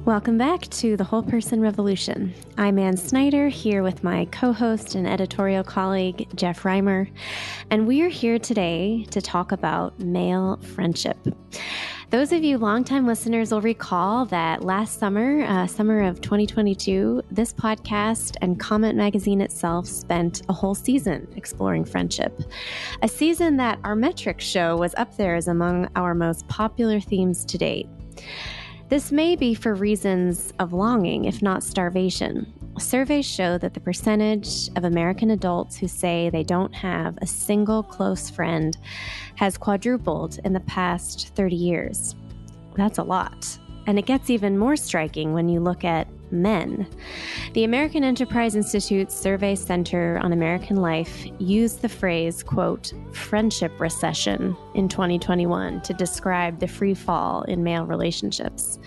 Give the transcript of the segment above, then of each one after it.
Welcome back to The Whole Person Revolution. I'm Ann Snyder, here with my co-host and editorial colleague, Jeff Reimer, and we are here today to talk about male friendship. Those of you longtime listeners will recall that last summer, summer of 2022, this podcast and Comment Magazine itself spent a whole season exploring friendship. A season that our metrics show was up there as among our most popular themes to date. This may be for reasons of longing, if not starvation. Surveys show that the percentage of American adults who say they don't have a single close friend has quadrupled in the past 30 years. That's a lot. And it gets even more striking when you look at men. The American Enterprise Institute's Survey Center on American Life used the phrase, quote, friendship recession in 2021 to describe the free fall in male relationships.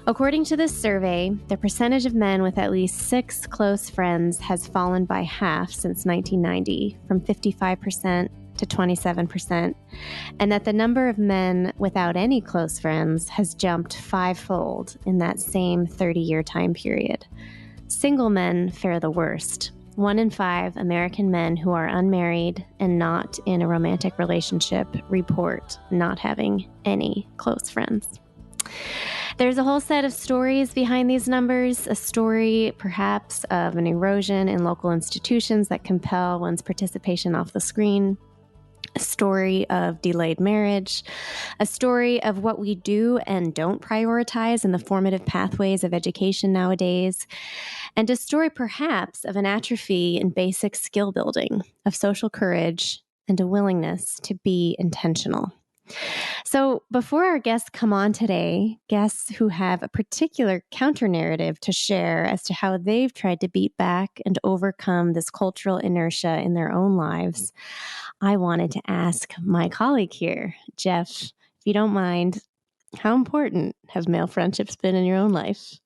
According to this survey, the percentage of men with at least 6 close friends has fallen by half since 1990, from 55% to 27%, and that the number of men without any close friends has jumped 5-fold in that same 30-year time period. Single men fare the worst. 1 in 5 American men who are unmarried and not in a romantic relationship report not having any close friends. There's a whole set of stories behind these numbers, a story perhaps of an erosion in local institutions that compel one's participation off the screen, a story of delayed marriage, a story of what we do and don't prioritize in the formative pathways of education nowadays, and a story perhaps of an atrophy in basic skill building, of social courage, and a willingness to be intentional. So before our guests come on today, guests who have a particular counter-narrative to share as to how they've tried to beat back and overcome this cultural inertia in their own lives, I wanted to ask my colleague here, Jeff, if you don't mind, how important have male friendships been in your own life?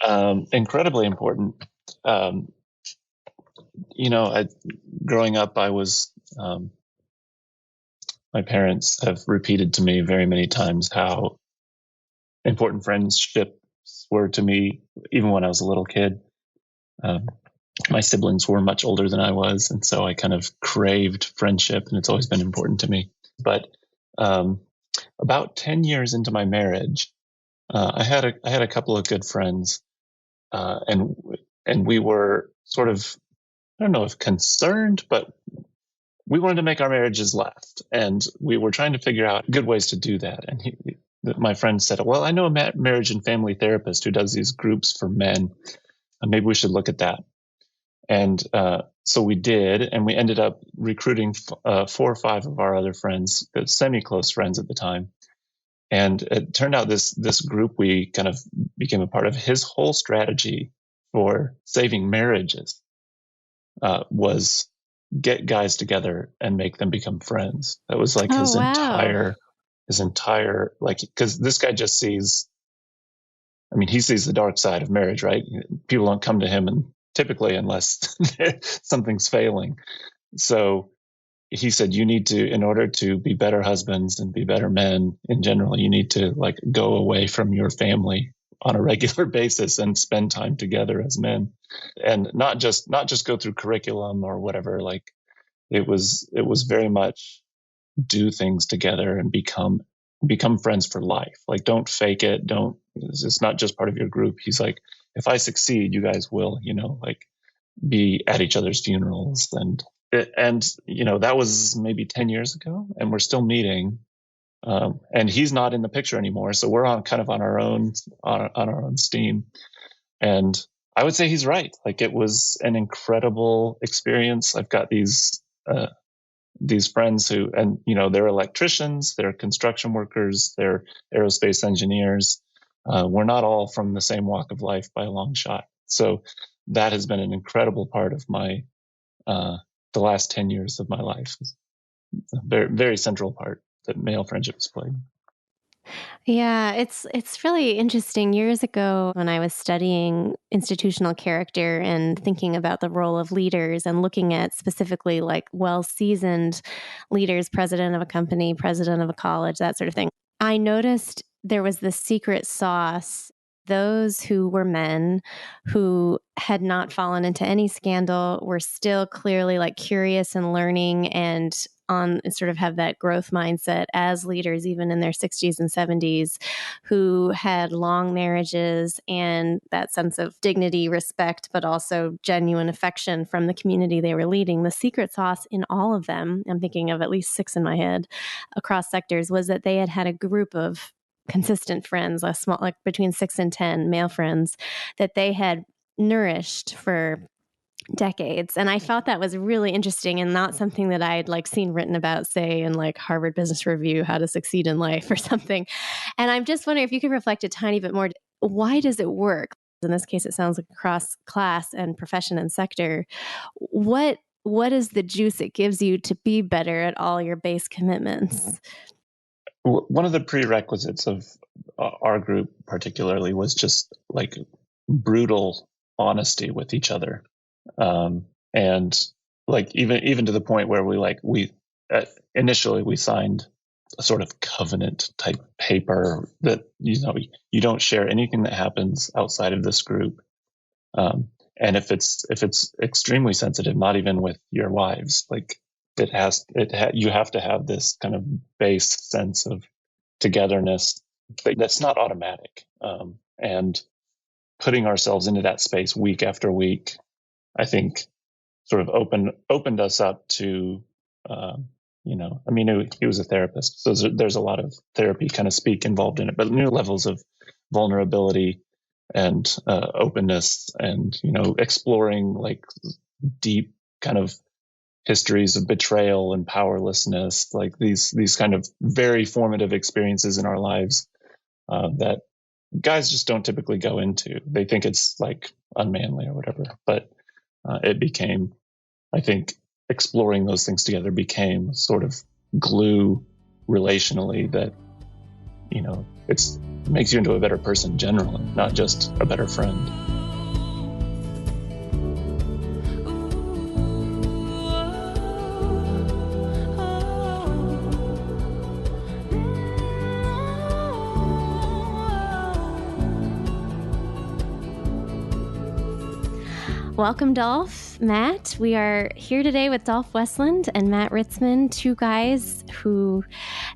Incredibly important. Growing up, I was... my parents have repeated to me very many times how important friendships were to me, even when I was a little kid. My siblings were much older than I was, and so I kind of craved friendship, and it's always been important to me. But about 10 years into my marriage, I had a couple of good friends, and we were sort of, I don't know if concerned, but we wanted to make our marriages last, and we were trying to figure out good ways to do that. And my friend said, well, I know a marriage and family therapist who does these groups for men. Maybe we should look at that. And so we did, and we ended up recruiting 4 or 5 of our other friends, semi-close friends at the time. And it turned out this group, we kind of became a part of. His whole strategy for saving marriages was get guys together and make them become friends. That was like his entire, like, because this guy just sees, I mean, he sees the dark side of marriage, right? People don't come to him, and typically unless something's failing. So he said, you need to, in order to be better husbands and be better men in general, you need to like go away from your family on a regular basis and spend time together as men, and not just go through curriculum or whatever. Like it was very much do things together and become friends for life. Like don't fake it. It's not just part of your group. He's like, if I succeed, you guys will, like be at each other's funerals. And that was maybe 10 years ago, and we're still meeting. And he's not in the picture anymore. So we're on our own steam. And I would say he's right. Like it was an incredible experience. I've got these friends who, and they're electricians, they're construction workers, they're aerospace engineers. We're not all from the same walk of life by a long shot. So that has been an incredible part of my, the last 10 years of my life. A very, very central part that male friendships played. Yeah, it's really interesting. Years ago, when I was studying institutional character and thinking about the role of leaders and looking at specifically like well-seasoned leaders, president of a company, president of a college, that sort of thing, I noticed there was this secret sauce those who were men who had not fallen into any scandal were still clearly like curious and learning and on sort of have that growth mindset as leaders, even in their 60s and 70s, who had long marriages and that sense of dignity, respect, but also genuine affection from the community they were leading. The secret sauce in all of them, I'm thinking of at least 6 in my head across sectors, was that they had had a group of consistent friends, a small, like between 6 and 10 male friends that they had nourished for decades. And I thought that was really interesting and not something that I'd like seen written about, say, in like Harvard Business Review, how to succeed in life or something. And I'm just wondering if you could reflect a tiny bit more. Why does it work? In this case, it sounds like across class and profession and sector. What is the juice it gives you to be better at all your base commitments? One of the prerequisites of our group particularly was just like brutal honesty with each other. And like even to the point where we initially we signed a sort of covenant type paper that you don't share anything that happens outside of this group, and if it's extremely sensitive, not even with your wives, like you have to have this kind of base sense of togetherness that's not automatic, and putting ourselves into that space week after week, I think, sort of opened us up to, I mean, he was a therapist, so there's a lot of therapy kind of speak involved in it, but new levels of vulnerability and openness, and exploring like deep kind of histories of betrayal and powerlessness, like these kind of very formative experiences in our lives that guys just don't typically go into. They think it's like unmanly or whatever, but it became, I think, exploring those things together became sort of glue relationally that, it makes you into a better person generally, not just a better friend. Welcome, Dolph, Matt. We are here today with Dolph Westlund and Matt Ritsman, two guys who,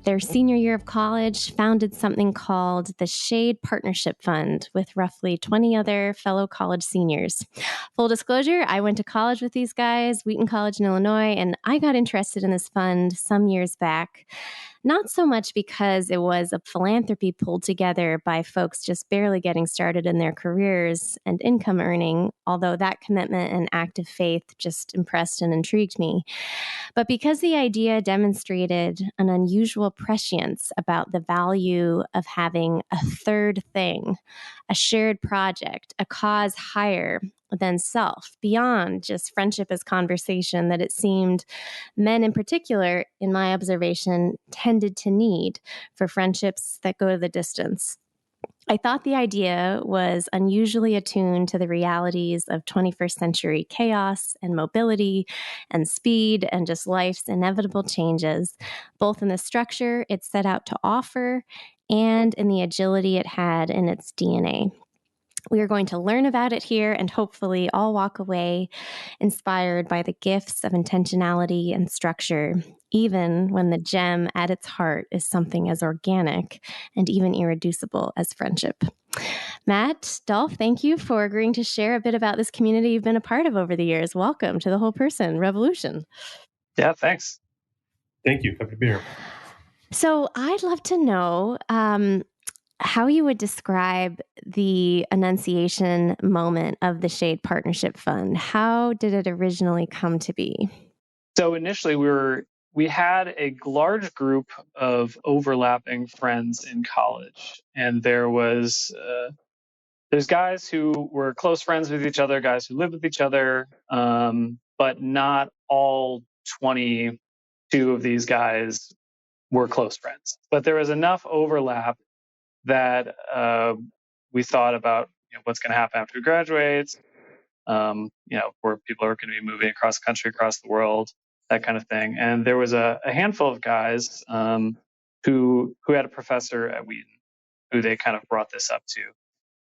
their senior year of college, founded something called the Shade Partnership Fund with roughly 20 other fellow college seniors. Full disclosure, I went to college with these guys, Wheaton College in Illinois, and I got interested in this fund some years back. Not so much because it was a philanthropy pulled together by folks just barely getting started in their careers and income earning, although that commitment and active faith just impressed and intrigued me, but because the idea demonstrated an unusual prescience about the value of having a third thing, a shared project, a cause higher than self, beyond just friendship as conversation, that it seemed men in particular, in my observation, tended to need for friendships that go the distance. I thought the idea was unusually attuned to the realities of 21st century chaos and mobility and speed and just life's inevitable changes, both in the structure it set out to offer and in the agility it had in its DNA. We are going to learn about it here and hopefully all walk away inspired by the gifts of intentionality and structure, even when the gem at its heart is something as organic and even irreducible as friendship. Matt, Dolph, thank you for agreeing to share a bit about this community you've been a part of over the years. Welcome to the Whole Person Revolution. Yeah, thanks. Thank you. Happy to be here. So I'd love to know how you would describe the enunciation moment of the Shade Partnership Fund. How did it originally come to be? So initially we had a large group of overlapping friends in college, and there's guys who were close friends with each other, guys who lived with each other, but not all 22 of these guys were close friends. But there was enough overlap that we thought about what's going to happen after we graduate, where people are going to be moving across the country, across the world, that kind of thing. And there was a handful of guys who had a professor at Wheaton who they kind of brought this up to.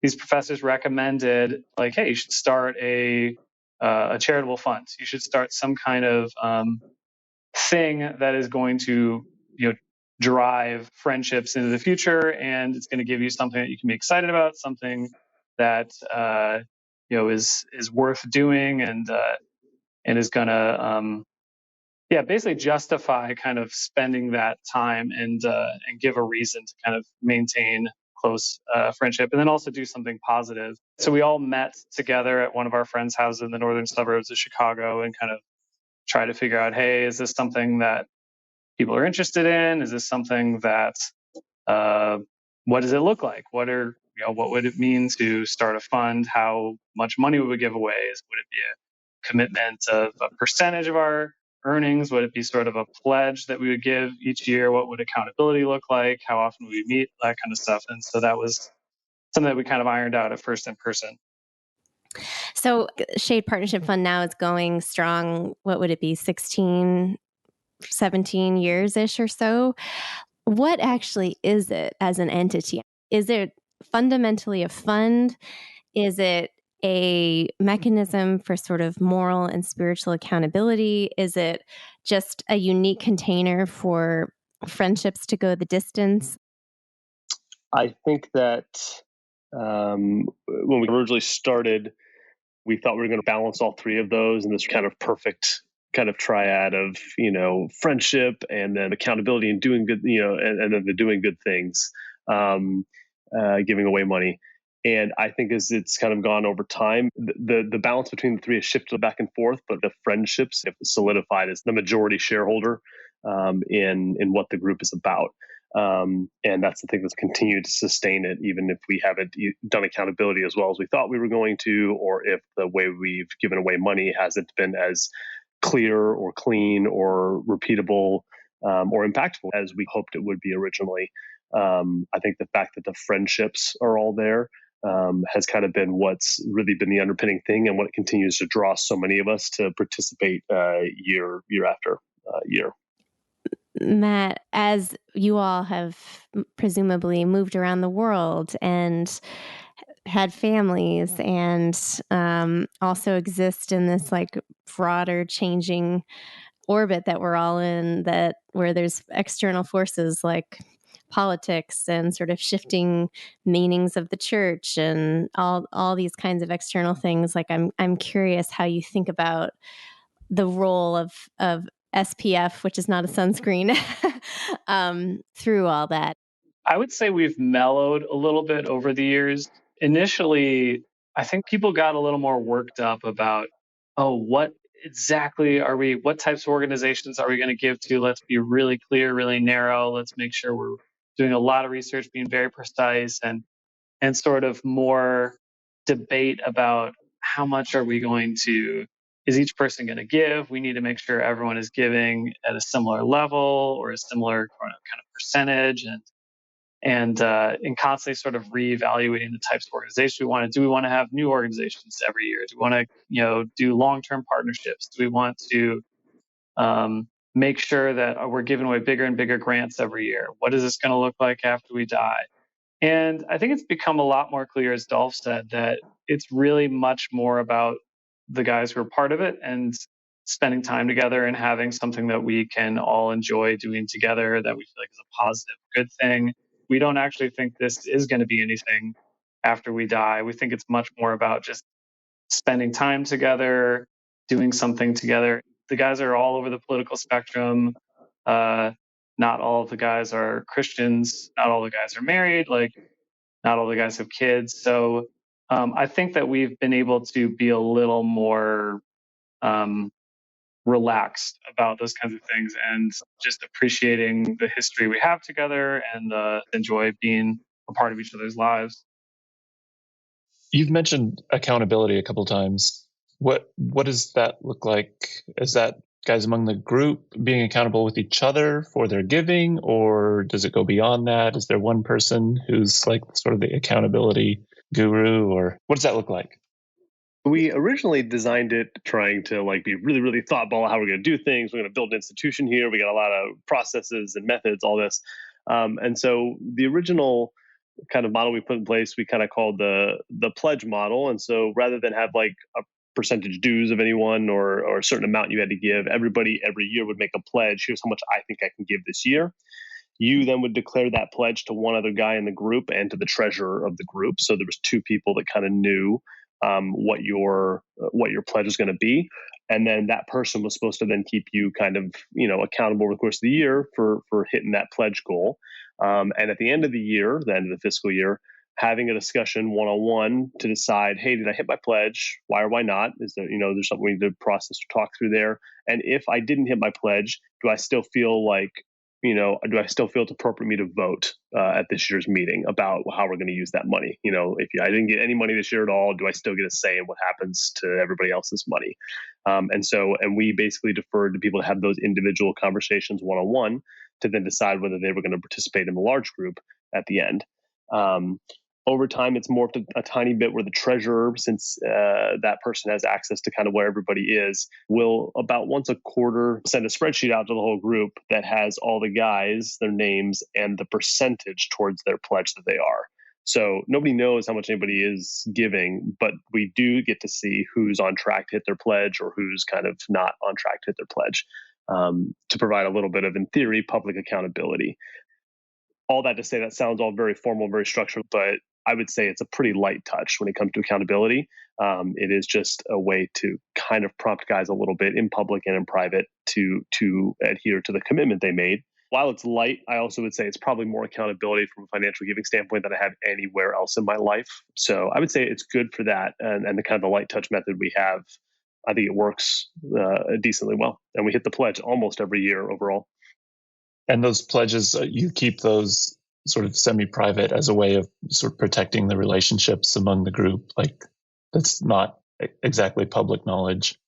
these professors recommended, like, hey, you should start a charitable fund. You should start some kind of thing that is going to, drive friendships into the future, and it's going to give you something that you can be excited about, something that is worth doing, and is going to basically justify kind of spending that time, and give a reason to kind of maintain close friendship, and then also do something positive. So we all met together at one of our friends' houses in the northern suburbs of Chicago and kind of try to figure out, hey, is this something that people are interested in? Is this something that what does it look like? What would it mean to start a fund? How much money would we give away? Would it be a commitment of a percentage of our earnings? Would it be sort of a pledge that we would give each year? What would accountability look like? How often would we meet? That kind of stuff. And so that was something that we kind of ironed out at first in person. So Shade Partnership Fund now is going strong. What would it be? 16, 17 years-ish or so. What actually is it as an entity? Is it fundamentally a fund? Is it a mechanism for sort of moral and spiritual accountability? Is it just a unique container for friendships to go the distance? I think that when we originally started, we thought we were going to balance all three of those in this kind of perfect kind of triad of, friendship and then accountability and doing good, and then the doing good things, giving away money. And I think as it's kind of gone over time, the balance between the three has shifted back and forth, but the friendships have solidified as the majority shareholder in what the group is about. And that's the thing that's continued to sustain it, even if we haven't done accountability as well as we thought we were going to, or if the way we've given away money hasn't been as clear or clean or repeatable or impactful as we hoped it would be originally. I think the fact that the friendships are all there has kind of been what's really been the underpinning thing, and what continues to draw so many of us to participate year after year. Matt, as you all have presumably moved around the world and had families and also exist in this like broader changing orbit that we're all in, that where there's external forces like politics and sort of shifting meanings of the church and all these kinds of external things. Like I'm curious how you think about the role of SPF, which is not a sunscreen, through all that. I would say we've mellowed a little bit over the years. Initially, I think people got a little more worked up about, what exactly what types of organizations are we going to give to? Let's be really clear, really narrow. Let's make sure we're doing a lot of research, being very precise, and sort of more debate about how much is each person going to give? We need to make sure everyone is giving at a similar level or a similar kind of percentage, and constantly sort of reevaluating the types of organizations we want to do. We want to have new organizations every year? Do we want to, do long-term partnerships? Do we want to make sure that we're giving away bigger and bigger grants every year? What is this going to look like after we die? And I think it's become a lot more clear, as Dolph said, that it's really much more about the guys who are part of it and spending time together and having something that we can all enjoy doing together that we feel like is a positive, good thing. We don't actually think this is going to be anything after we die. We think it's much more about just spending time together, doing something together. The guys are all over the political spectrum. Not all of the guys are Christians. Not all the guys are married. Like, not all the guys have kids. So I think that we've been able to be a little more relaxed about those kinds of things, and just appreciating the history we have together, and enjoy being a part of each other's lives. You've mentioned accountability a couple of times. What does that look like? Is that guys among the group being accountable with each other for their giving, or does it go beyond that? Is there one person who's like sort of the accountability guru, or what does that look like? We originally designed it trying to like be really, really thoughtful how we're going to do things. We're going to build an institution here. We got a lot of processes and methods, all this. And so the original kind of model we put in place, we kind of called the pledge model. And so rather than have like a percentage dues of anyone or a certain amount you had to give, everybody every year would make a pledge. Here's how much I think I can give this year. You then would declare that pledge to one other guy in the group and to the treasurer of the group. So there was two people that kind of knew what your pledge is going to be, and then that person was supposed to then keep you kind of accountable over the course of the year for hitting that pledge goal. And at the end of the year, the end of the fiscal year, having a discussion one-on-one to decide, hey, did I hit my pledge? Why or why not? Is there there's something we need to process or talk through there? And if I didn't hit my pledge, do I still feel like do I still feel it's appropriate for me to vote at this year's meeting about how we're going to use that money? If I didn't get any money this year at all, do I still get a say in what happens to everybody else's money? And we basically deferred to people to have those individual conversations one-on-one to then decide whether they were going to participate in the large group at the end. Over time, it's morphed a tiny bit where the treasurer, since that person has access to kind of where everybody is, will about once a quarter send a spreadsheet out to the whole group that has all the guys, their names, and the percentage towards their pledge that they are. So nobody knows how much anybody is giving, but we do get to see who's on track to hit their pledge or who's kind of not on track to hit their pledge, to provide a little bit of, in theory, public accountability. All that to say, that sounds all very formal, very structured, but I would say it's a pretty light touch when it comes to accountability. It is just a way to kind of prompt guys a little bit in public and in private to adhere to the commitment they made. While it's light, I also would say it's probably more accountability from a financial giving standpoint than I have anywhere else in my life. So I would say it's good for that. And the kind of the light touch method we have, I think it works decently well. And we hit the pledge almost every year overall. And those pledges, you keep those sort of semi-private as a way of sort of protecting the relationships among the group. Like, that's not exactly public knowledge.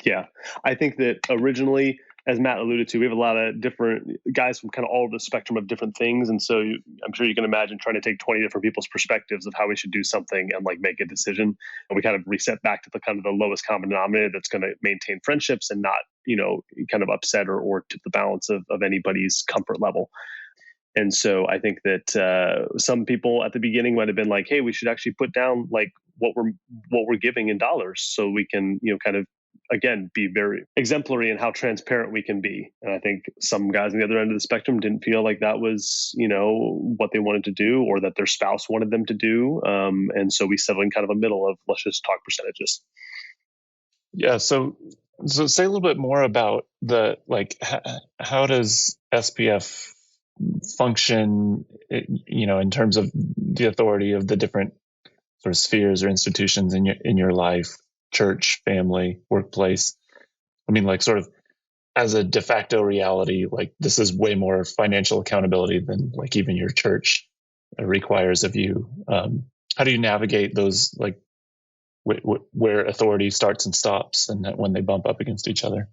Yeah. I think that originally, as Matt alluded to, we have a lot of different guys from kind of all over the spectrum of different things. And so I'm sure you can imagine trying to take 20 different people's perspectives of how we should do something and like make a decision. And we kind of reset back to the kind of the lowest common denominator that's going to maintain friendships and not, kind of upset or tip the balance of anybody's comfort level. And so I think that some people at the beginning might have been like, hey, we should actually put down like what we're giving in dollars so we can, kind of, again, be very exemplary in how transparent we can be. And I think some guys on the other end of the spectrum didn't feel like that was, what they wanted to do or that their spouse wanted them to do. And so we settled in kind of a middle of let's just talk percentages. Yeah. So say a little bit more about the, like, how does SPF function, in terms of the authority of the different sort of spheres or institutions in your life, church, family, workplace? I mean, like, sort of as a de facto reality, like, this is way more financial accountability than like even your church requires of you. How do you navigate those, like, where authority starts and stops and when they bump up against each other?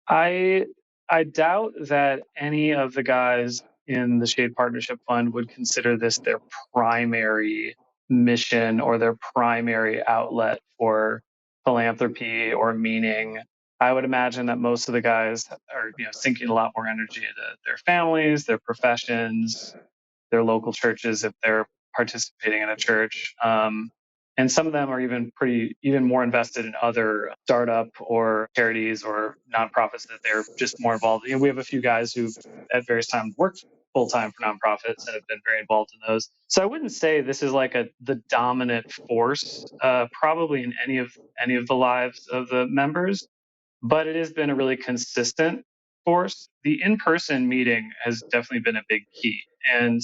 I doubt that any of the guys in the Shade Partnership Fund would consider this their primary mission or their primary outlet for philanthropy or meaning. I would imagine that most of the guys are, sinking a lot more energy into their families, their professions, their local churches if they're participating in a church. And some of them are even more invested in other startup or charities or nonprofits that they're just more involved in. We have a few guys who at various times worked full-time for nonprofits and have been very involved in those. So I wouldn't say this is like the dominant force, probably in any of the lives of the members, but it has been a really consistent force. The in-person meeting has definitely been a big key. And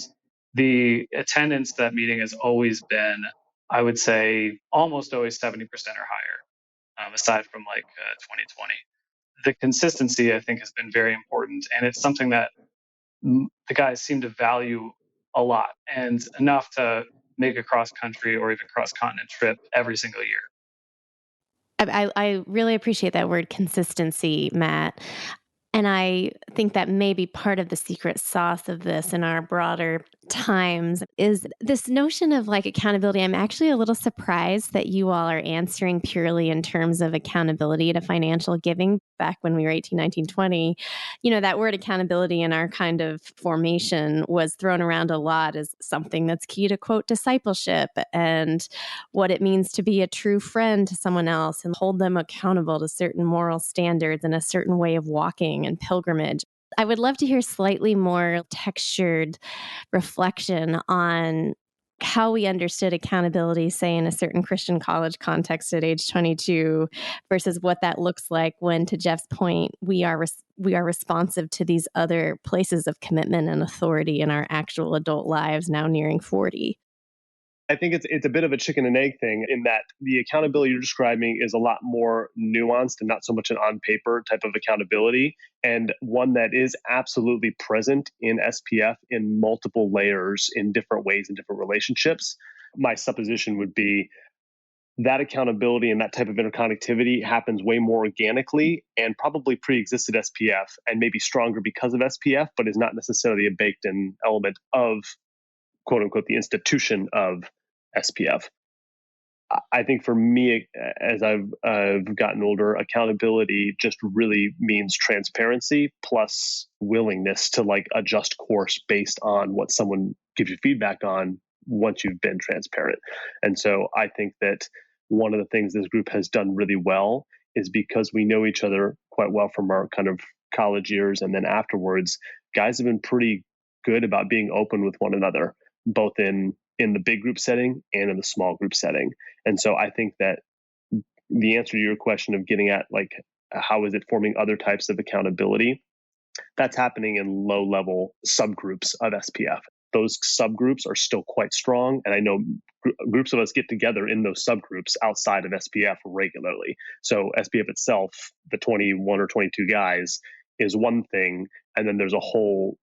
the attendance to that meeting has always been, I would say, almost always 70% or higher, aside from like 2020. The consistency, I think, has been very important. And it's something that the guys seem to value a lot and enough to make a cross-country or even cross-continent trip every single year. I really appreciate that word consistency, Matt. And I think that may be part of the secret sauce of this in our broader times is this notion of like accountability. I'm actually a little surprised that you all are answering purely in terms of accountability to financial giving. Back when we were 18, 19, 20, that word accountability in our kind of formation was thrown around a lot as something that's key to, quote, discipleship and what it means to be a true friend to someone else and hold them accountable to certain moral standards and a certain way of walking and pilgrimage. I would love to hear slightly more textured reflection on how we understood accountability, say, in a certain Christian college context at age 22, versus what that looks like when, to Jeff's point, we are responsive to these other places of commitment and authority in our actual adult lives, now nearing 40. I think it's a bit of a chicken and egg thing in that the accountability you're describing is a lot more nuanced and not so much an on paper type of accountability, and one that is absolutely present in SPF in multiple layers in different ways in different relationships. My supposition would be that accountability and that type of interconnectivity happens way more organically and probably pre-existed SPF and maybe stronger because of SPF, but is not necessarily a baked in element of quote unquote the institution of SPF. I think for me, as I've gotten older, accountability just really means transparency plus willingness to like adjust course based on what someone gives you feedback on once you've been transparent. And so I think that one of the things this group has done really well is because we know each other quite well from our kind of college years and then afterwards, guys have been pretty good about being open with one another, both in the big group setting and in the small group setting. And so I think that the answer to your question of getting at like, how is it forming other types of accountability? That's happening in low level subgroups of SPF. Those subgroups are still quite strong. And I know groups of us get together in those subgroups outside of SPF regularly. So SPF itself, the 21 or 22 guys, is one thing. And then there's a whole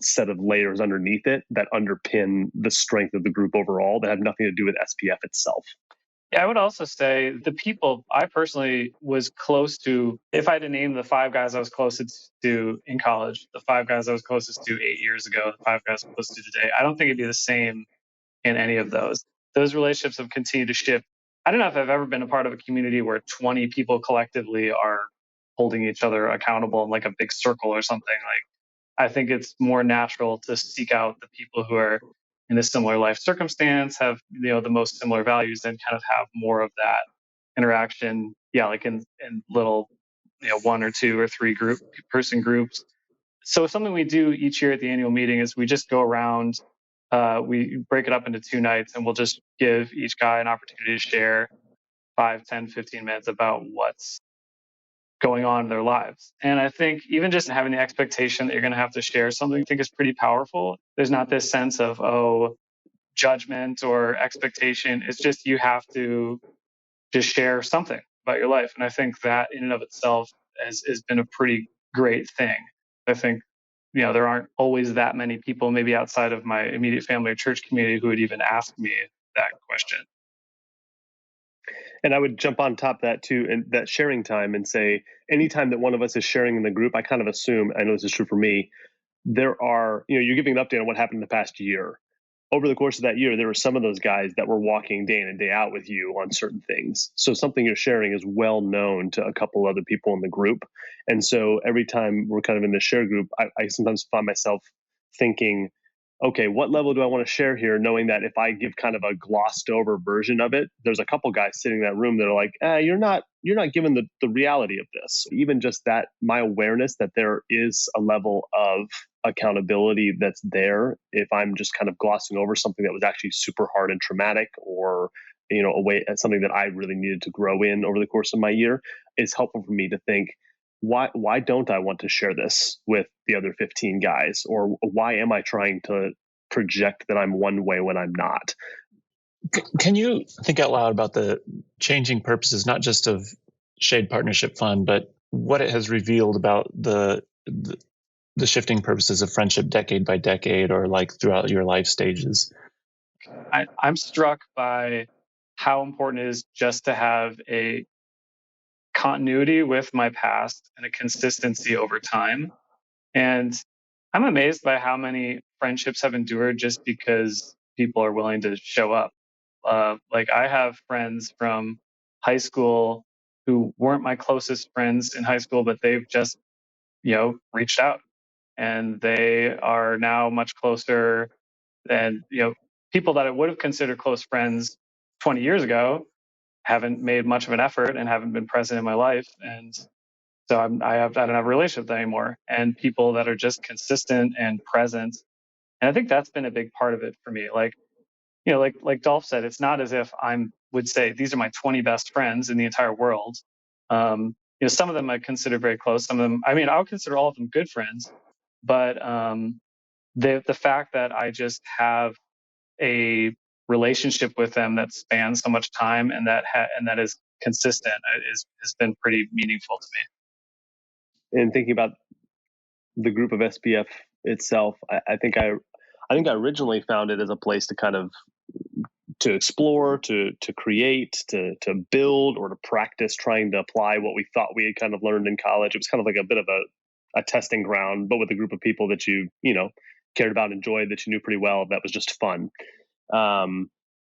set of layers underneath it that underpin the strength of the group overall that have nothing to do with SPF itself. Yeah, I would also say the people I personally was close to, if I had to name the 5 guys I was closest to in college, the 5 guys I was closest to 8 years ago, the 5 guys I'm close to today, I don't think it'd be the same in any of those. Those relationships have continued to shift. I don't know if I've ever been a part of a community where 20 people collectively are holding each other accountable in like a big circle or something. Like, I think it's more natural to seek out the people who are in a similar life circumstance, have the most similar values, and kind of have more of that interaction. Yeah, like in little 1 or 2 or 3 person groups. So something we do each year at the annual meeting is we just go around. We break it up into 2 nights, and we'll just give each guy an opportunity to share 5, 10, 15 minutes about what's going on in their lives. And I think even just having the expectation that you're going to have to share something, I think is pretty powerful. There's not this sense of, judgment or expectation. It's just you have to just share something about your life. And I think that in and of itself has been a pretty great thing. I think, there aren't always that many people, maybe outside of my immediate family or church community, who would even ask me that question. And I would jump on top of that too, and that sharing time, and say, anytime that one of us is sharing in the group, I kind of assume, I know this is true for me, there are, you're giving an update on what happened in the past year. Over the course of that year, there were some of those guys that were walking day in and day out with you on certain things. So something you're sharing is well known to a couple other people in the group. And so every time we're kind of in the share group, I sometimes find myself thinking, okay, what level do I want to share here? Knowing that if I give kind of a glossed over version of it, there's a couple guys sitting in that room that are like, you're not given the reality of this. Even just that, my awareness that there is a level of accountability that's there if I'm just kind of glossing over something that was actually super hard and traumatic, or something that I really needed to grow in over the course of my year, is helpful for me to think, why don't I want to share this with the other 15 guys? Or why am I trying to project that I'm one way when I'm not? Can you think out loud about the changing purposes, not just of Shade Partnership Fund, but what it has revealed about the shifting purposes of friendship decade by decade, or like throughout your life stages? I'm struck by how important it is just to have a continuity with my past and a consistency over time. And I'm amazed by how many friendships have endured just because people are willing to show up. Like I have friends from high school who weren't my closest friends in high school, but they've just, reached out, and they are now much closer than, people that I would have considered close friends 20 years ago haven't made much of an effort and haven't been present in my life. And so I don't have a relationship with them anymore. And people that are just consistent and present. And I think that's been a big part of it for me. Like, like Dolph said, it's not as if would say these are my 20 best friends in the entire world. Some of them I consider very close. Some of them, I would consider all of them good friends. But the fact that I just have a relationship with them that spans so much time and that is consistent has been pretty meaningful to me. And thinking about the group of SPF itself, I think I originally found it as a place to kind of to explore, to create, to build, or to practice trying to apply what we thought we had kind of learned in college. It was kind of like a bit of a testing ground, but with a group of people that you cared about, enjoyed, that you knew pretty well. That was just fun. And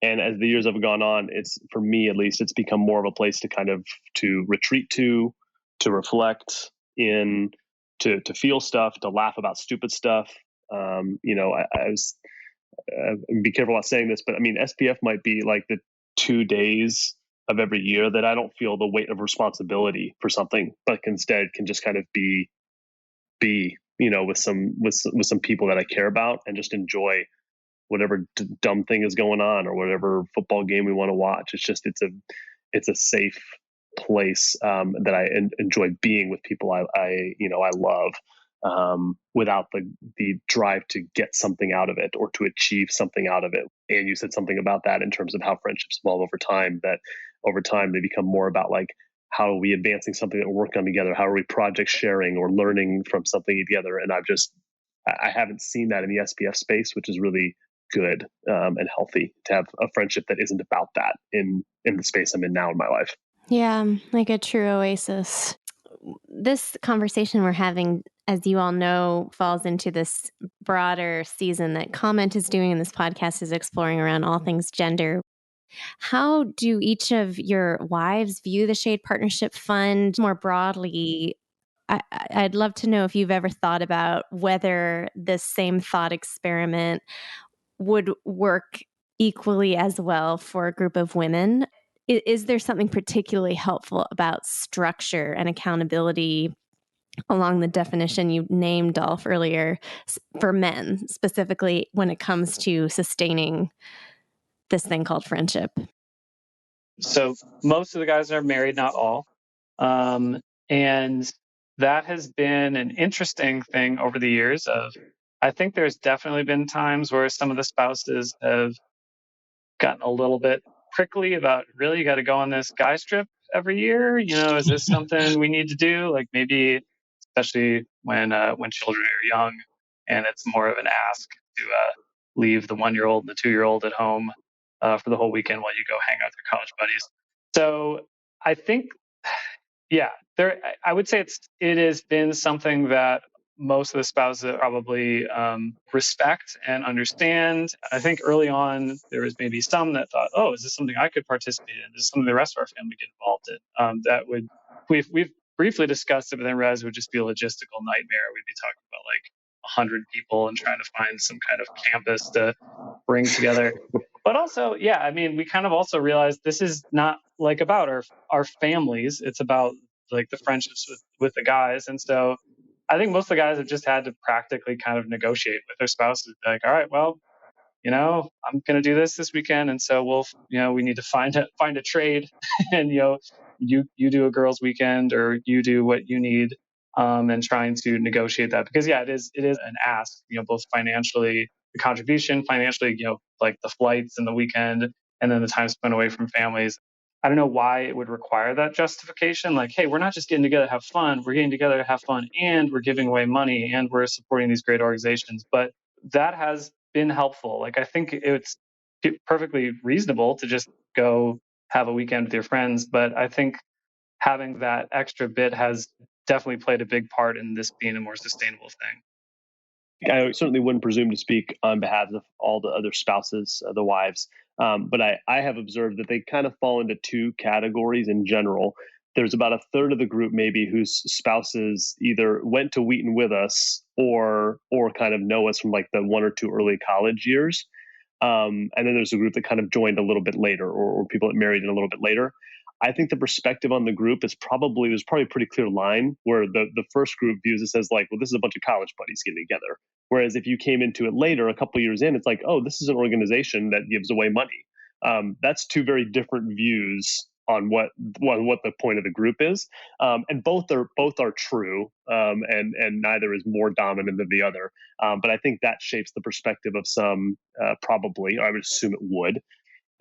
as the years have gone on, it's, for me at least, it's become more of a place to kind of to retreat to reflect in, to feel stuff, to laugh about stupid stuff. I was be careful about saying this, but SPF might be like the 2 days of every year that I don't feel the weight of responsibility for something, but instead can just kind of be with some people that I care about and just enjoy whatever dumb thing is going on or whatever football game we want to watch. It's a safe place that I enjoy being with people I love, without the drive to get something out of it or to achieve something out of it. And you said something about that in terms of how friendships evolve over time, that over time they become more about like, how are we advancing something that we're working on together? How are we project sharing or learning from something together? And I haven't seen that in the SPF space, which is really good and healthy to have a friendship that isn't about that in the space I'm in now in my life. Yeah, like a true oasis. This conversation we're having, as you all know, falls into this broader season that Comment is doing, and this podcast is exploring around all things gender. How do each of your wives view the Shade Partnership Fund more broadly? I'd love to know if you've ever thought about whether this same thought experiment would work equally as well for a group of women. Is there something particularly helpful about structure and accountability along the definition you named, Dolph, earlier, for men, specifically when it comes to sustaining this thing called friendship? So most of the guys are married, not all. And that has been an interesting thing over the years I think there's definitely been times where some of the spouses have gotten a little bit prickly about, really, you got to go on this guys trip every year? Is this something we need to do? Like, maybe, especially when children are young, and it's more of an ask to leave the 1-year-old and the 2-year-old at home for the whole weekend while you go hang out with your college buddies. So I think, yeah, I would say it has been something that most of the spouses probably respect and understand. I think early on there was maybe some that thought, "Oh, is this something I could participate in? Is this something the rest of our family get involved in?" That would we've briefly discussed it, but then realized it would just be a logistical nightmare. We'd be talking about like 100 people and trying to find some kind of campus to bring together. But also, yeah, we kind of also realized this is not like about our families. It's about like the friendships with the guys. And so I think most of the guys have just had to practically kind of negotiate with their spouses. Like, all right, well, I'm going to do this weekend. And so we need to find a trade and, you do a girls' weekend, or you do what you need, and trying to negotiate that, because yeah, it is an ask, both financially, the contribution financially, like the flights and the weekend, and then the time spent away from families. I don't know why it would require that justification. Like, hey, we're not just getting together to have fun. We're getting together to have fun, and we're giving away money, and we're supporting these great organizations. But that has been helpful. Like, I think it's perfectly reasonable to just go have a weekend with your friends. But I think having that extra bit has definitely played a big part in this being a more sustainable thing. I certainly wouldn't presume to speak on behalf of all the other spouses, the wives, but I have observed that they kind of fall into two categories in general. There's about a third of the group maybe whose spouses either went to Wheaton with us or kind of know us from like the 1 or 2 early college years. And then there's a group that kind of joined a little bit later, or people that married in a little bit later. I think the perspective on the group there's probably a pretty clear line where the first group views this as like, well, this is a bunch of college buddies getting together. Whereas if you came into it later, a couple of years in, it's like, oh, this is an organization that gives away money. That's two very different views on what the point of the group is, and both are true, and neither is more dominant than the other. But I think that shapes the perspective of some, probably. I would assume it would.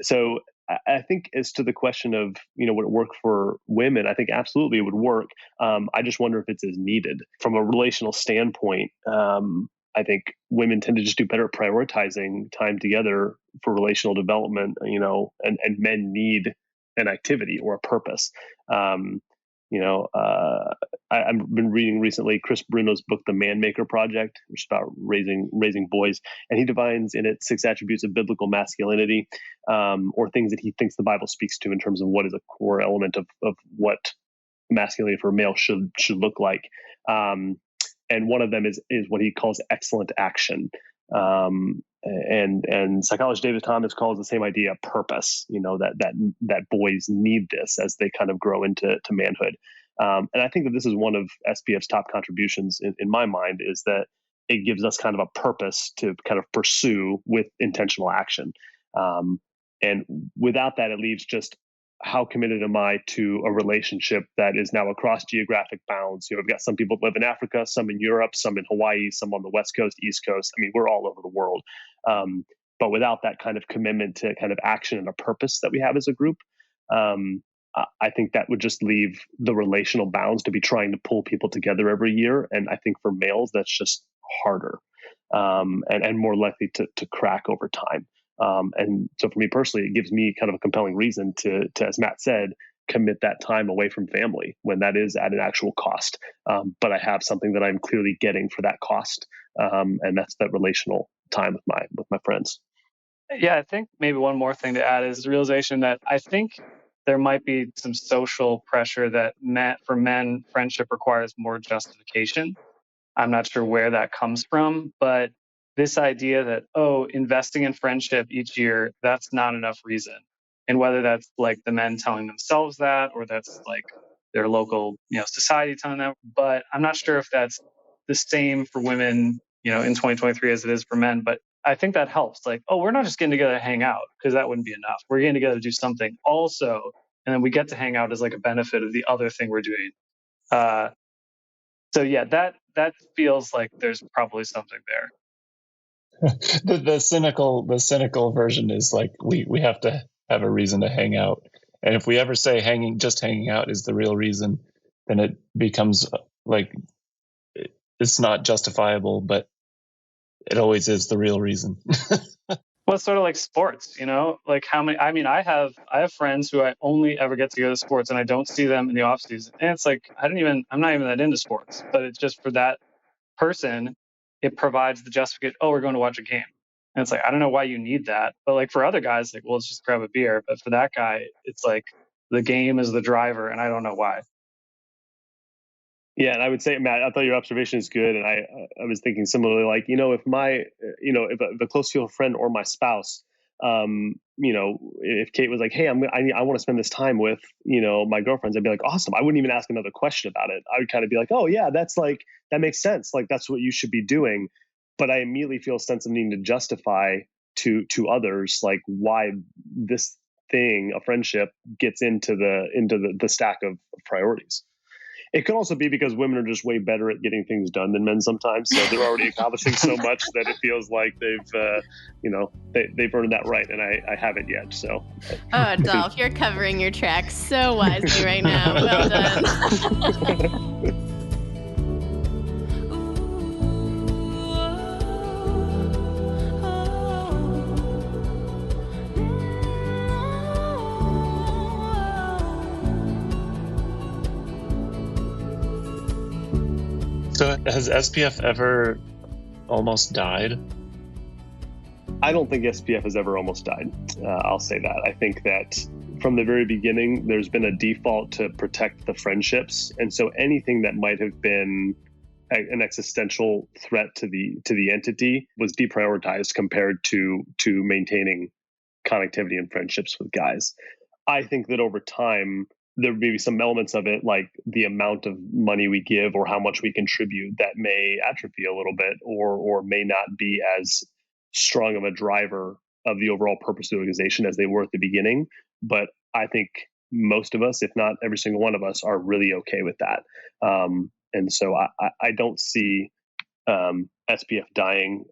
So I think as to the question of, would it work for women? I think absolutely it would work. I just wonder if it's as needed from a relational standpoint. I think women tend to just do better at prioritizing time together for relational development, and men need an activity or a purpose. I've been reading recently Chris Bruno's book, The Man Maker Project, which is about raising boys. And he defines in it 6 attributes of biblical masculinity, or things that he thinks the Bible speaks to in terms of what is a core element of what masculinity for a male should look like. And one of them is what he calls excellent action. And psychologist David Thomas calls the same idea purpose, that boys need this as they kind of grow into manhood. And I think that this is one of SPF's top contributions in my mind, is that it gives us kind of a purpose to kind of pursue with intentional action. And without that, it leaves just how committed am I to a relationship that is now across geographic bounds? I've got some people that live in Africa, some in Europe, some in Hawaii, some on the West Coast, East Coast. I mean, we're all over the world. But without that kind of commitment to kind of action and a purpose that we have as a group, I think that would just leave the relational bounds to be trying to pull people together every year. And I think for males, that's just harder, and more likely to crack over time. And so for me personally, it gives me kind of a compelling reason to, as Matt said, commit that time away from family when that is at an actual cost. But I have something that I'm clearly getting for that cost. And that's that relational time with my friends. Yeah, I think maybe one more thing to add is the realization that I think there might be some social pressure that for men, friendship requires more justification. I'm not sure where that comes from, but this idea that, investing in friendship each year, that's not enough reason. And whether that's like the men telling themselves that, or that's like their local, society telling them, but I'm not sure if that's the same for women, in 2023 as it is for men. But I think that helps. Like, we're not just getting together to hang out, because that wouldn't be enough. We're getting together to do something also. And then we get to hang out as like a benefit of the other thing we're doing. So yeah, that feels like there's probably something there. The cynical version is like we have to have a reason to hang out, and if we ever say hanging out is the real reason, then it becomes like it's not justifiable, but it always is the real reason. Well, it's sort of like sports, like how many, I mean, I have friends who I only ever get to go to sports, and I don't see them in the off season. And it's like, I'm not even that into sports, but it's just for that person, it provides the justification. We're going to watch a game. And it's like, I don't know why you need that. But like for other guys, like, well, let's just grab a beer. But for that guy, it's like the game is the driver, and I don't know why. Yeah, and I would say, Matt, I thought your observation is good, and I was thinking similarly. Like, if a close friend or my spouse, if Kate was like, "Hey, I want to spend this time with my girlfriends," I'd be like, "Awesome!" I wouldn't even ask another question about it. I would kind of be like, "Oh yeah, that's like that makes sense. Like that's what you should be doing." But I immediately feel a sense of needing to justify to others like why this thing, a friendship, gets into the stack of priorities. It could also be because women are just way better at getting things done than men sometimes. So they're already accomplishing so much that it feels like they've earned that right, and I haven't yet. So. Oh, Dolph, you're covering your tracks so wisely right now. Well done. So has SPF ever almost died? I don't think SPF has ever almost died. I'll say that. I think that from the very beginning, there's been a default to protect the friendships. And so anything that might have been an existential threat to the entity was deprioritized compared to maintaining connectivity and friendships with guys. I think that over time, there may be some elements of it, like the amount of money we give or how much we contribute, that may atrophy a little bit or may not be as strong of a driver of the overall purpose of the organization as they were at the beginning. But I think most of us, if not every single one of us, are really okay with that. And so I don't see SPF dying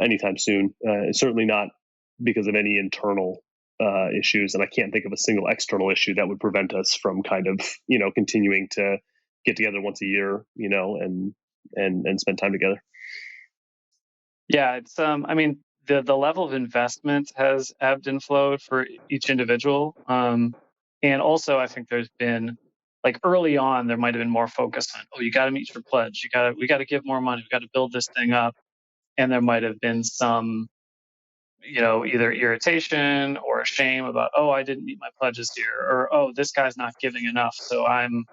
anytime soon. Certainly not because of any internal issues. And I can't think of a single external issue that would prevent us from kind of, continuing to get together once a year, and spend time together. Yeah, it's I mean, the level of investment has ebbed and flowed for each individual. And also I think there's been, like, early on there might have been more focus on, oh, you got to meet your pledge. We got to give more money. We got to build this thing up. And there might have been some, either irritation or a shame about, oh, I didn't meet my pledges here, or, oh, this guy's not giving enough, so I'm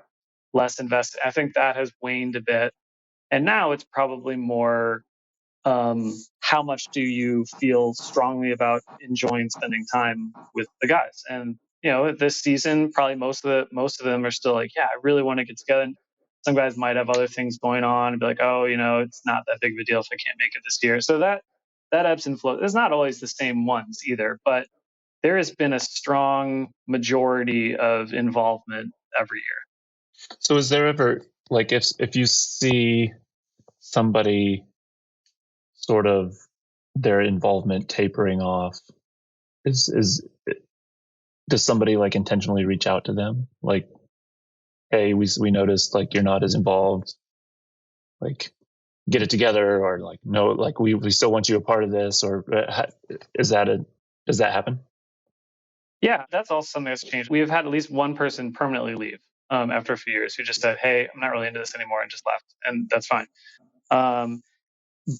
less invested. I think that has waned a bit. And now it's probably more, how much do you feel strongly about enjoying spending time with the guys? And this season, probably most of them are still like, yeah, I really want to get together. Some guys might have other things going on and be like, oh, it's not that big of a deal if I can't make it this year. So that ebbs and flows. It's not always the same ones either, but there has been a strong majority of involvement every year. So is there ever, like, if you see somebody sort of their involvement tapering off, does somebody like intentionally reach out to them, like, hey, we noticed like you're not as involved, like, get it together, or like, no, like we still want you a part of this, or does that happen? Yeah, that's also something that's changed. We have had at least one person permanently leave after a few years who just said, hey, I'm not really into this anymore, and just left. And that's fine.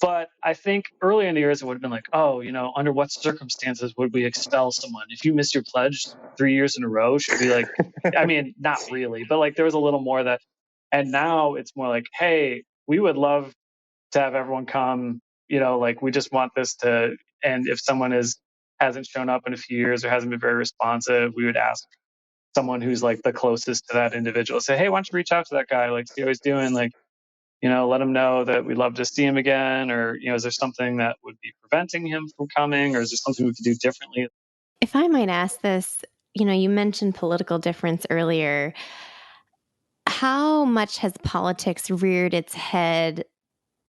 But I think early in the years, it would have been like, oh, under what circumstances would we expel someone? If you missed your pledge 3 years in a row, should we, like, I mean, not really, but like there was a little more of that. And now it's more like, hey, we would love to have everyone come, like, we just want this to, and if someone hasn't shown up in a few years or hasn't been very responsive, we would ask someone who's like the closest to that individual, say, hey, why don't you reach out to that guy, like, see how he's doing, like, let him know that we'd love to see him again, or, is there something that would be preventing him from coming, or is there something we could do differently? If I might ask this, you mentioned political difference earlier. How much has politics reared its head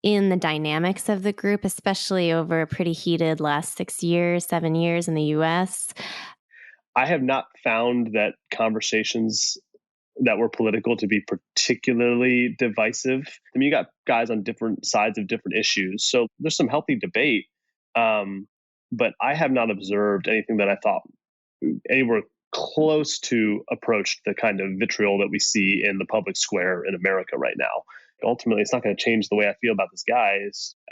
in the dynamics of the group, especially over a pretty heated last 7 years in the US? I have not found that conversations that were political to be particularly divisive. I mean, you got guys on different sides of different issues, so there's some healthy debate. But I have not observed anything that I thought anywhere close to approached the kind of vitriol that we see in the public square in America right now. Ultimately, it's not going to change the way I feel about this guy.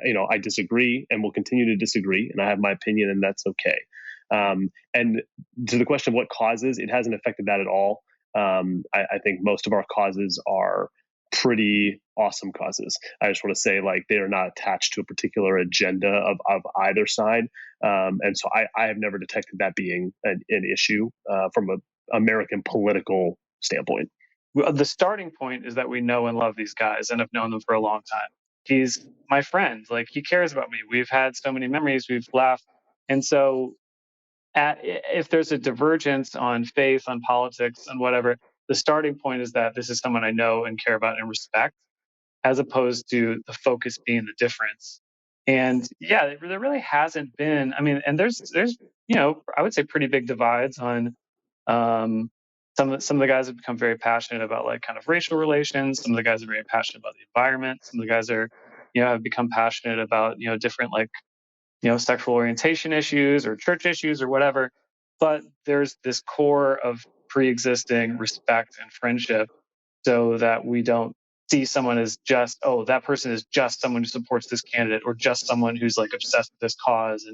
I disagree and will continue to disagree, and I have my opinion, and that's okay. And to the question of what causes, it hasn't affected that at all. I think most of our causes are pretty awesome causes. I just want to say, like, they are not attached to a particular agenda of either side. And so I have never detected that being an issue from an American political standpoint. The starting point is that we know and love these guys and have known them for a long time. He's my friend. Like, he cares about me. We've had so many memories. We've laughed. And so if there's a divergence on faith, on politics, on whatever, the starting point is that this is someone I know and care about and respect, as opposed to the focus being the difference. And yeah, there really hasn't been. I mean, and there's I would say pretty big divides on. Some of the guys have become very passionate about, like, kind of racial relations. Some of the guys are very passionate about the environment. Some of the guys are, have become passionate about, different, like, sexual orientation issues or church issues or whatever. But there's this core of pre-existing respect and friendship, so that we don't see someone as just, oh, that person is just someone who supports this candidate or just someone who's like obsessed with this cause.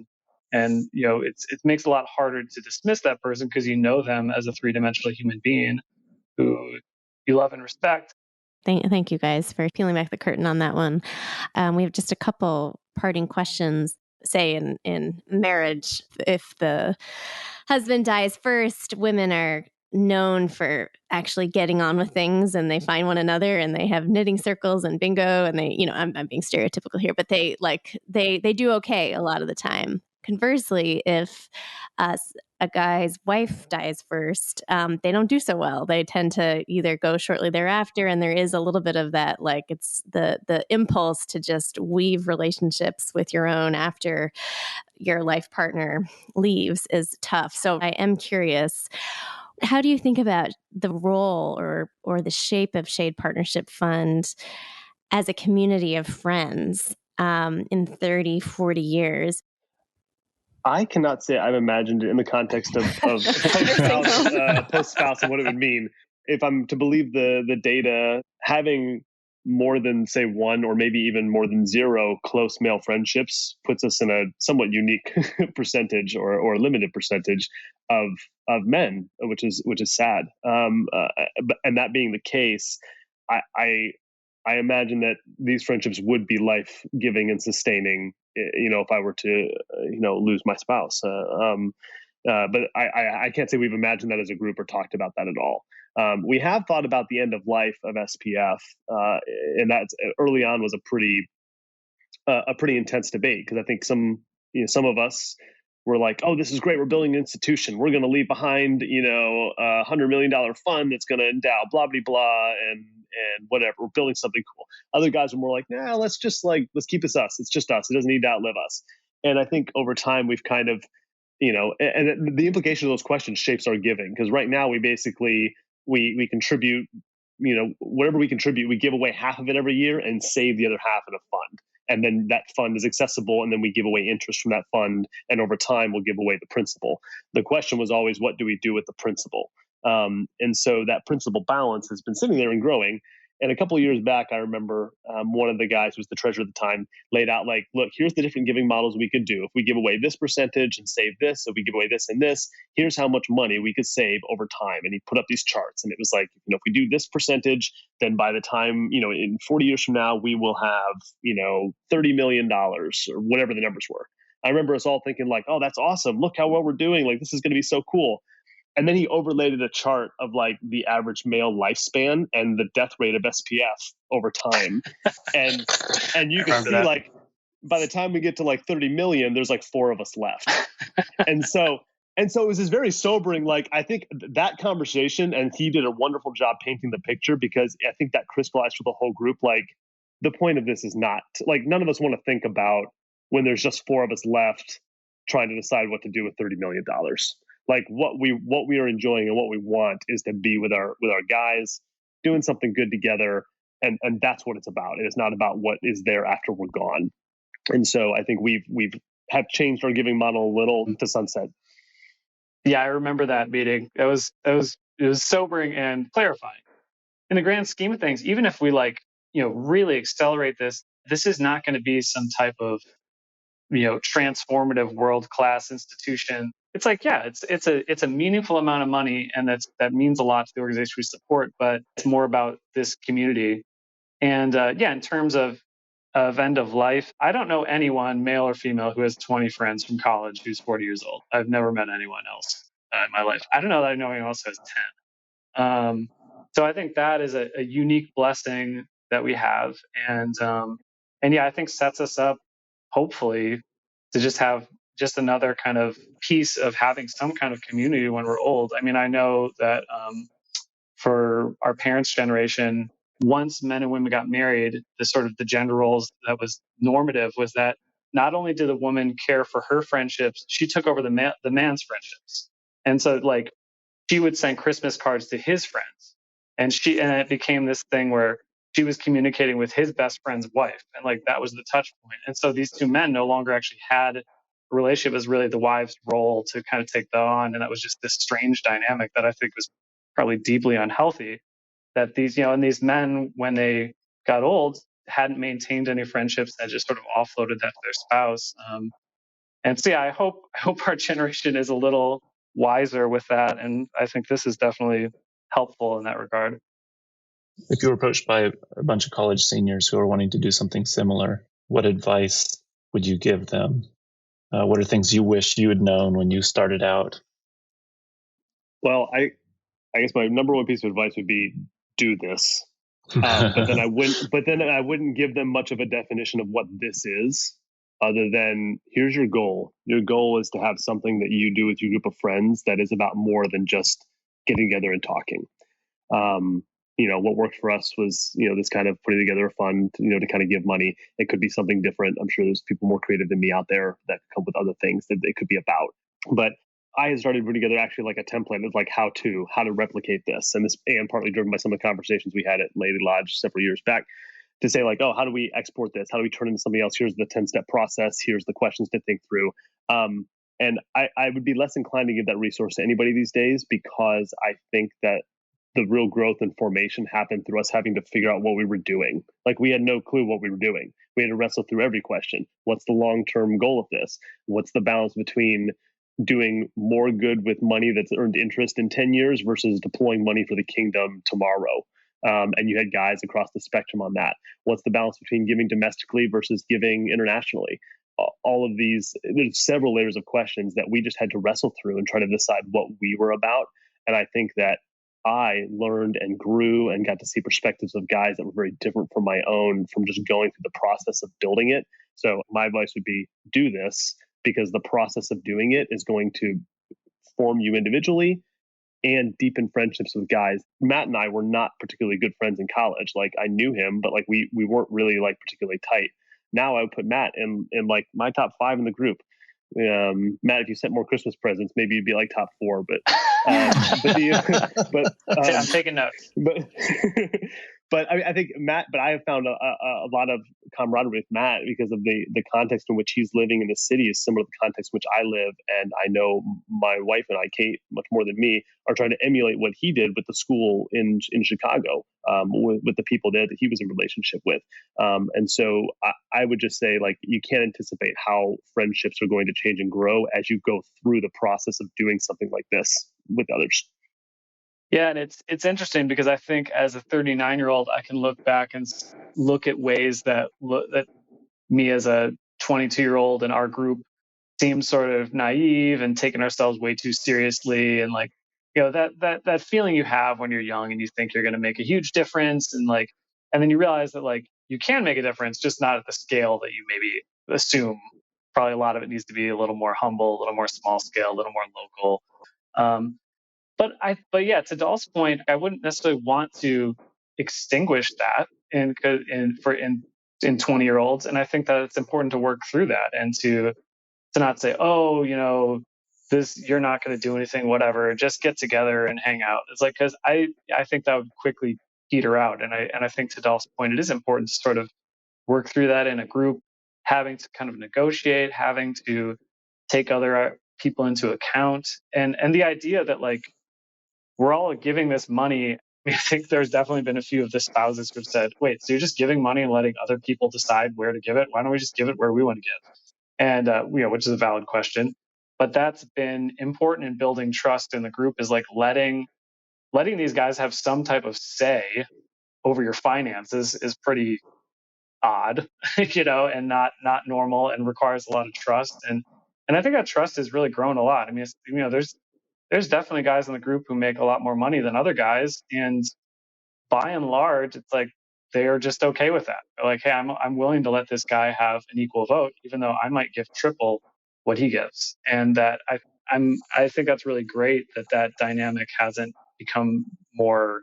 And it makes it a lot harder to dismiss that person because you know them as a three-dimensional human being who you love and respect. Thank you guys for peeling back the curtain on that one. We have just a couple parting questions. Say in marriage, if the husband dies first, women are known for actually getting on with things, and they find one another, and they have knitting circles and bingo, and they, I'm being stereotypical here, but they do okay a lot of the time. Conversely, if a guy's wife dies first, they don't do so well. They tend to either go shortly thereafter, and there is a little bit of that, like it's the impulse to just weave relationships with your own after your life partner leaves is tough. So I am curious, how do you think about the role or the shape of Shade Partnership Fund as a community of friends in 30, 40 years? I cannot say I've imagined it in the context of post-spouse and what it would mean. If I'm to believe the data, having more than, say, one or maybe even more than zero close male friendships puts us in a somewhat unique percentage or limited percentage of men, which is sad. And that being the case, I imagine that these friendships would be life-giving and sustaining, if I were to, lose my spouse. But I can't say we've imagined that as a group or talked about that at all. We have thought about the end of life of SPF, and that early on was a pretty intense debate, because I think some of us were like, oh, this is great, we're building an institution, we're going to leave behind a $100 million fund that's going to endow blah blah blah and whatever, we're building something cool. Other guys are more like, nah, let's keep this us, it's just us, it doesn't need to outlive us. And I think over time we've kind of, and the implication of those questions shapes our giving, because right now we basically we contribute, whatever we contribute, we give away half of it every year and save the other half in a fund. And then that fund is accessible, and then we give away interest from that fund, and over time we'll give away the principal. The question was always, what do we do with the principal? And so that principal balance has been sitting there and growing. And a couple of years back, I remember one of the guys who was the treasurer at the time laid out, like, look, here's the different giving models we could do. If we give away this percentage and save this, if we give away this and this, here's how much money we could save over time. And he put up these charts, and it was like, if we do this percentage, then by the time, in 40 years from now, we will have, $30 million or whatever the numbers were. I remember us all thinking like, oh, that's awesome. Look how well we're doing. Like, this is going to be so cool. And then he overlaid a chart of like the average male lifespan and the death rate of SPF over time. and you can see that, like, by the time we get to like 30 million, there's like 4 of us left. and so it was this very sobering, like, I think that conversation, and he did a wonderful job painting the picture, because I think that crystallized for the whole group. Like, the point of this is not, like, none of us want to think about when there's just 4 of us left trying to decide what to do with $30 million. Like, what we are enjoying and what we want is to be with our guys, doing something good together, and that's what it's about. It is not about what is there after we're gone. And so I think we've have changed our giving model a little to sunset. Yeah, I remember that meeting. It was sobering and clarifying. In the grand scheme of things, even if we really accelerate this is not going to be some type of transformative world-class institution. It's like, yeah, it's a meaningful amount of money, and that means a lot to the organization we support, but it's more about this community. And in terms of end of life, I don't know anyone, male or female, who has 20 friends from college who's 40 years old. I've never met anyone else in my life. I don't know that I know anyone else who has 10. So I think that is a unique blessing that we have, and I think sets us up, hopefully, to just have just another kind of piece of having some kind of community when we're old. I mean, I know that for our parents' generation, once men and women got married, the gender roles that was normative was that not only did the woman care for her friendships, she took over the man's friendships. And so, like, she would send Christmas cards to his friends, and it became this thing where she was communicating with his best friend's wife, and like that was the touch point. And so these two men no longer actually had a relationship as really the wife's role to kind of take that on, and that was just this strange dynamic that I think was probably deeply unhealthy. That these men, when they got old, hadn't maintained any friendships, and just sort of offloaded that to their spouse. And so, yeah, I hope our generation is a little wiser with that, and I think this is definitely helpful in that regard. If you were approached by a bunch of college seniors who are wanting to do something similar, what advice would you give them? What are things you wish you had known when you started out? Well, I guess my number one piece of advice would be do this. But then I wouldn't give them much of a definition of what this is, other than here's your goal. Your goal is to have something that you do with your group of friends that is about more than just getting together and talking. What worked for us was, this kind of putting together a fund, to kind of give money. It could be something different. I'm sure there's people more creative than me out there that come with other things that it could be about. But I had started putting together actually like a template of like how to replicate this. And partly driven by some of the conversations we had at Lady Lodge several years back, to say like, oh, how do we export this? How do we turn it into something else? Here's the 10-step process. Here's the questions to think through. And I would be less inclined to give that resource to anybody these days, because I think that the real growth and formation happened through us having to figure out what we were doing. Like, we had no clue what we were doing. We had to wrestle through every question. What's the long-term goal of this? What's the balance between doing more good with money that's earned interest in 10 years versus deploying money for the kingdom tomorrow? And you had guys across the spectrum on that. What's the balance between giving domestically versus giving internationally? All of these, there's several layers of questions that we just had to wrestle through and try to decide what we were about. And I think that I learned and grew and got to see perspectives of guys that were very different from my own, from just going through the process of building it. So my advice would be, do this, because the process of doing it is going to form you individually and deepen friendships with guys. Matt and I were not particularly good friends in college. Like, I knew him, but like we weren't really like particularly tight. Now I would put Matt in like my top 5 in the group. Matt, if you sent more Christmas presents, maybe you'd be like top 4. But I'm taking notes. But I think Matt. But I have found a lot of camaraderie with Matt because of the context in which he's living in the city is similar to the context in which I live, and I know my wife and I, Kate, much more than me, are trying to emulate what he did with the school in Chicago, with the people there that he was in relationship with. And so I would just say, like, you can't anticipate how friendships are going to change and grow as you go through the process of doing something like this with others. Yeah, and it's interesting because I think as a 39-year-old, I can look back and look at ways that me as a 22-year-old in our group seemed sort of naive and taking ourselves way too seriously, and like, that feeling you have when you're young and you think you're going to make a huge difference, and then you realize that like you can make a difference, just not at the scale that you maybe assume. Probably a lot of it needs to be a little more humble, a little more small scale, a little more local. But yeah, to Dolph's point, I wouldn't necessarily want to extinguish that in 20-year-olds, and I think that it's important to work through that and to not say, oh, this, you're not going to do anything, whatever, just get together and hang out. It's like, because I think that would quickly peter out, and I think to Dolph's point, it is important to sort of work through that in a group, having to kind of negotiate, having to take other people into account, and the idea that like we're all giving this money. I think there's definitely been a few of the spouses who've said, wait, so you're just giving money and letting other people decide where to give it? Why don't we just give it where we want to give? And which is a valid question. But that's been important in building trust in the group, is like letting these guys have some type of say over your finances is pretty odd, and not normal, and requires a lot of trust. And I think that trust has really grown a lot. I mean, there's definitely guys in the group who make a lot more money than other guys, and by and large, it's like they are just okay with that. They're like, hey, I'm willing to let this guy have an equal vote, even though I might give triple what he gives. And that I think that's really great that dynamic hasn't become more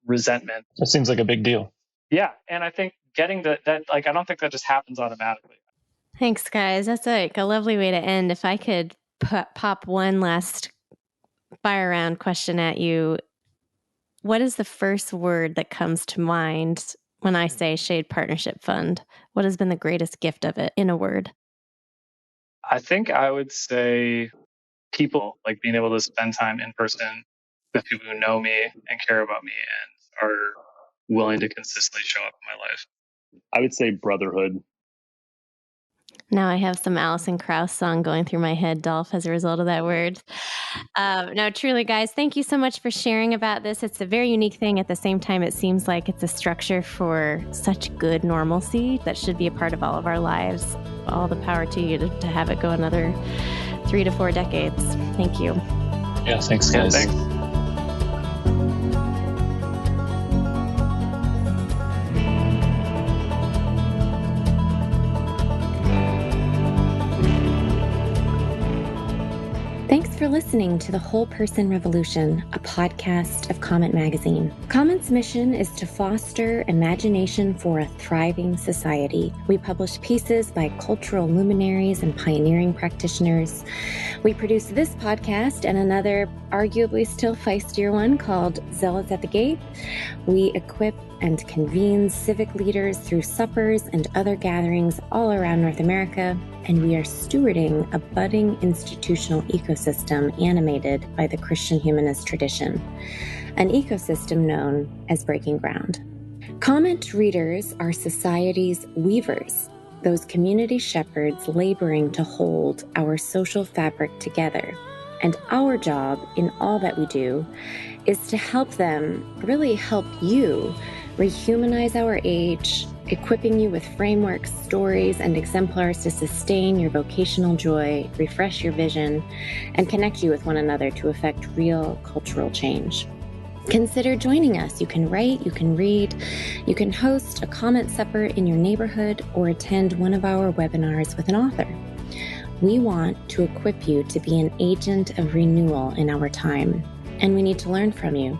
resentment. That seems like a big deal. Yeah, and I think getting that like, I don't think that just happens automatically. Thanks, guys. That's like a lovely way to end. If I could pop one last fire round question at you. What is the first word that comes to mind when I say Shade Partnership Fund? What has been the greatest gift of it in a word? I think I would say people, like being able to spend time in person with people who know me and care about me and are willing to consistently show up in my life. I would say brotherhood. Now I have some Alison Krauss song going through my head, Dolph, as a result of that word. No, truly, guys, thank you so much for sharing about this. It's a very unique thing. At the same time, it seems like it's a structure for such good normalcy that should be a part of all of our lives. All the power to you to have it go another 3 to 4 decades. Thank you. Yeah, thanks, guys. Yeah, thanks. Thanks for listening to The Whole Person Revolution, a podcast of Comment Magazine. Comment's mission is to foster imagination for a thriving society. We publish pieces by cultural luminaries and pioneering practitioners. We produce this podcast and another, arguably still feistier one, called Zealots at the Gate. We equip and convene civic leaders through suppers and other gatherings all around North America, and we are stewarding a budding institutional ecosystem animated by the Christian humanist tradition, an ecosystem known as Breaking Ground. Comment readers are society's weavers, those community shepherds laboring to hold our social fabric together. And our job in all that we do is to help them, really help you, rehumanize our age, equipping you with frameworks, stories, and exemplars to sustain your vocational joy, refresh your vision, and connect you with one another to effect real cultural change. Consider joining us. You can write, you can read, you can host a comment supper in your neighborhood, or attend one of our webinars with an author. We want to equip you to be an agent of renewal in our time, and we need to learn from you.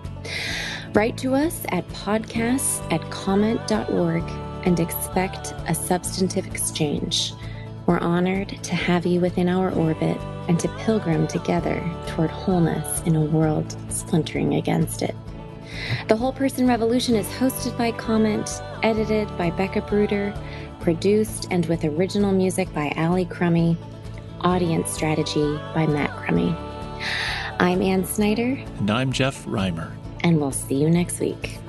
Write to us at podcasts@comment.org and expect a substantive exchange. We're honored to have you within our orbit and to pilgrim together toward wholeness in a world splintering against it. The Whole Person Revolution is hosted by Comment, edited by Becca Bruder, produced and with original music by Allie Crummy, audience strategy by Matt Crummy. I'm Ann Snyder. And I'm Jeff Reimer. And we'll see you next week.